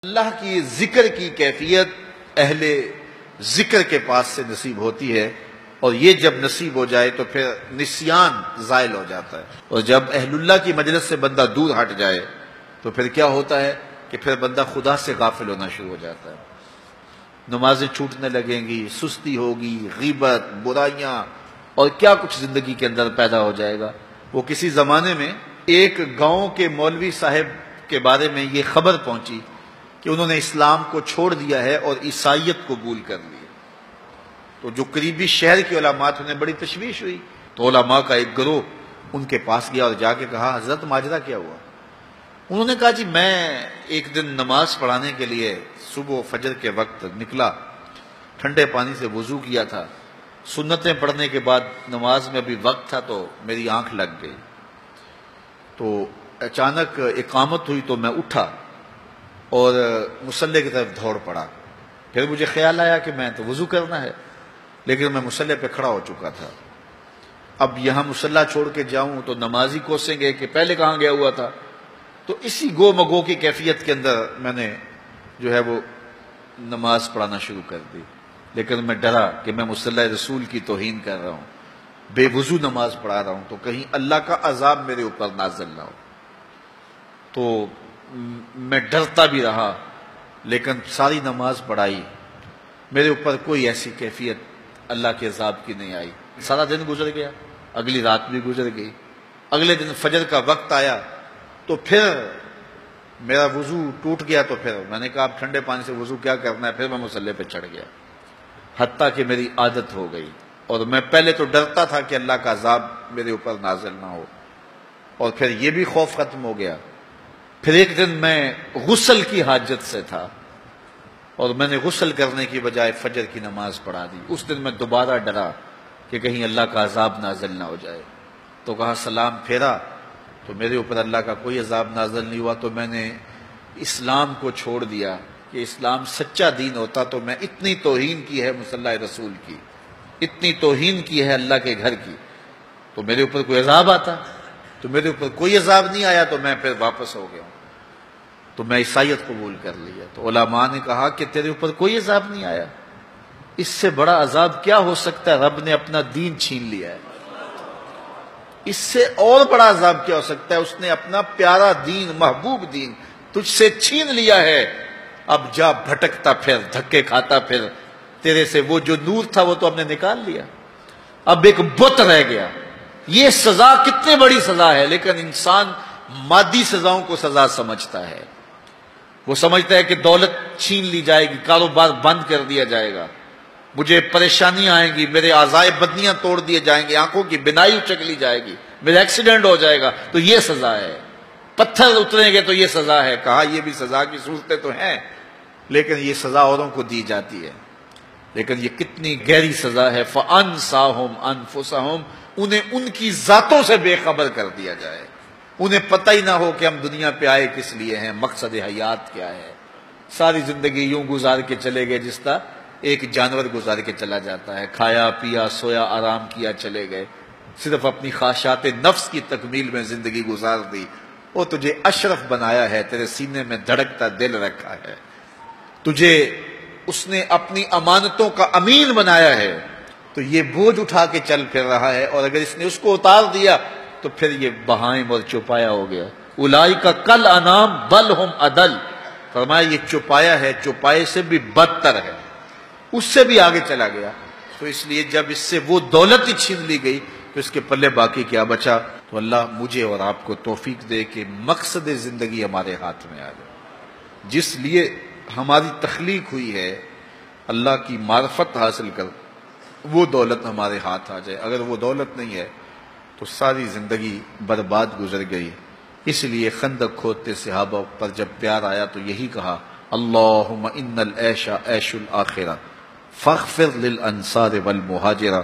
اللہ کی ذکر کی کیفیت اہل ذکر کے پاس سے نصیب ہوتی ہے، اور یہ جب نصیب ہو جائے تو پھر نسیان زائل ہو جاتا ہے، اور جب اہل اللہ کی مجلس سے بندہ دور ہٹ جائے تو پھر کیا ہوتا ہے کہ پھر بندہ خدا سے غافل ہونا شروع ہو جاتا ہے، نمازیں چھوٹنے لگیں گی، سستی ہوگی، غیبت، برائیاں اور کیا کچھ زندگی کے اندر پیدا ہو جائے گا۔ وہ کسی زمانے میں ایک گاؤں کے مولوی صاحب کے بارے میں یہ خبر پہنچی کہ انہوں نے اسلام کو چھوڑ دیا ہے اور عیسائیت قبول کر لی، تو جو قریبی شہر کے علماء تھے انہیں بڑی تشویش ہوئی، تو علماء کا ایک گروہ ان کے پاس گیا اور جا کے کہا حضرت ماجرا کیا ہوا؟ انہوں نے کہا جی میں ایک دن نماز پڑھانے کے لیے صبح فجر کے وقت نکلا، ٹھنڈے پانی سے وضو کیا تھا، سنتیں پڑھنے کے بعد نماز میں ابھی وقت تھا تو میری آنکھ لگ گئی، تو اچانک اقامت ہوئی تو میں اٹھا اور مصلی کی طرف دوڑ پڑا، پھر مجھے خیال آیا کہ میں تو وضو کرنا ہے لیکن میں مصلی پہ کھڑا ہو چکا تھا، اب یہاں مصلی چھوڑ کے جاؤں تو نمازی کوسیں گے کہ پہلے کہاں گیا ہوا تھا، تو اسی گو مگو کی کیفیت کے اندر میں نے جو ہے وہ نماز پڑھانا شروع کر دی، لیکن میں ڈرا کہ میں مصلی رسول کی توہین کر رہا ہوں، بے وضو نماز پڑھا رہا ہوں، تو کہیں اللہ کا عذاب میرے اوپر نازل نہ ہو، تو میں ڈرتا بھی رہا لیکن ساری نماز پڑھائی، میرے اوپر کوئی ایسی کیفیت اللہ کے عذاب کی نہیں آئی، سارا دن گزر گیا، اگلی رات بھی گزر گئی، اگلے دن فجر کا وقت آیا تو پھر میرا وضو ٹوٹ گیا، تو پھر میں نے کہا اب ٹھنڈے پانی سے وضو کیا کرنا ہے، پھر میں مصلی پہ چڑھ گیا، حتیٰ کہ میری عادت ہو گئی، اور میں پہلے تو ڈرتا تھا کہ اللہ کا عذاب میرے اوپر نازل نہ ہو، اور پھر یہ بھی خوف ختم ہو گیا، پھر ایک دن میں غسل کی حاجت سے تھا اور میں نے غسل کرنے کی بجائے فجر کی نماز پڑھا دی، اس دن میں دوبارہ ڈرا کہ کہیں اللہ کا عذاب نازل نہ ہو جائے، تو کہا سلام پھیرا تو میرے اوپر اللہ کا کوئی عذاب نازل نہیں ہوا، تو میں نے اسلام کو چھوڑ دیا کہ اسلام سچا دین ہوتا تو میں اتنی توہین کی ہے مصلی رسول کی، اتنی توہین کی ہے اللہ کے گھر کی، تو میرے اوپر کوئی عذاب آتا، تو میرے اوپر کوئی عذاب نہیں آیا، تو میں پھر واپس ہو گیا ہوں، تو میں عیسائیت قبول کر لیا، تو علماء نے کہا کہ تیرے اوپر کوئی عذاب نہیں آیا، اس سے بڑا عذاب کیا ہو سکتا ہے، رب نے اپنا دین چھین لیا ہے، اس سے اور بڑا عذاب کیا ہو سکتا ہے، اس نے اپنا پیارا دین، محبوب دین تجھ سے چھین لیا ہے، اب جا بھٹکتا پھر، دھکے کھاتا پھر، تیرے سے وہ جو نور تھا وہ تو ہم نے نکال لیا، اب ایک بت رہ گیا۔ یہ سزا کتنی بڑی سزا ہے، لیکن انسان مادی سزاؤں کو سزا سمجھتا ہے، وہ سمجھتا ہے کہ دولت چھین لی جائے گی، کاروبار بند کر دیا جائے گا، مجھے پریشانیاں آئیں گی، میرے اعضائے بدنیاں توڑ دیے جائیں گے، آنکھوں کی بینائی اچک لی جائے گی، میرا ایکسیڈنٹ ہو جائے گا، تو یہ سزا ہے، پتھر اتریں گے تو یہ سزا ہے، کہا یہ بھی سزا کی صورتیں تو ہیں لیکن یہ سزا اوروں کو دی جاتی ہے، لیکن یہ کتنی گہری سزا ہے، فَأَنْسَاهُمْ أَنفُسَهُمْ، انہیں ان کی ذاتوں سے بے خبر کر دیا جائے، انہیں پتہ ہی نہ ہو کہ ہم دنیا پہ آئے کس لیے ہیں، مقصد حیات کیا ہے، ساری زندگی یوں گزار کے چلے گئے جس طرح ایک جانور گزار کے چلا جاتا ہے، کھایا پیا سویا آرام کیا چلے گئے، صرف اپنی خواہشات نفس کی تکمیل میں زندگی گزار دی، وہ تجھے اشرف بنایا ہے، تیرے سینے میں دھڑکتا دل رکھا ہے، تجھے اس نے اپنی امانتوں کا امین بنایا ہے، تو یہ بوجھ اٹھا کے چل پھر رہا ہے، اور اگر اس نے اس کو اتار دیا تو پھر یہ بہائم اور چوپایا ہو گیا، اولئک کالانعام بل ہم اضل، فرمایا یہ چوپایا ہے، چوپائے سے بھی بدتر ہے، اس سے بھی آگے چلا گیا، تو اس لیے جب اس سے وہ دولت ہی چھین لی گئی تو اس کے پلے باقی کیا بچا، تو اللہ مجھے اور آپ کو توفیق دے کہ مقصد زندگی ہمارے ہاتھ میں آ جائے، جس لیے ہماری تخلیق ہوئی ہے، اللہ کی معرفت حاصل کر وہ دولت ہمارے ہاتھ آ جائے، اگر وہ دولت نہیں ہے تو ساری زندگی برباد گزر گئی، اس لیے خندق کھودتے صحابہ پر جب پیار آیا تو یہی کہا اللہم ان العیش عیش الآخرہ فاغفر للانصار والمہاجرہ،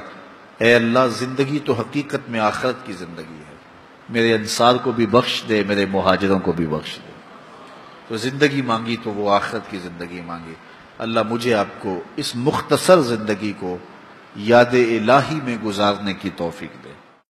اے اللہ زندگی تو حقیقت میں آخرت کی زندگی ہے، میرے انصار کو بھی بخش دے، میرے مہاجروں کو بھی بخش دے، تو زندگی مانگی تو وہ آخرت کی زندگی مانگی۔ اللہ مجھے آپ کو اس مختصر زندگی کو یاد الہی میں گزارنے کی توفیق دے۔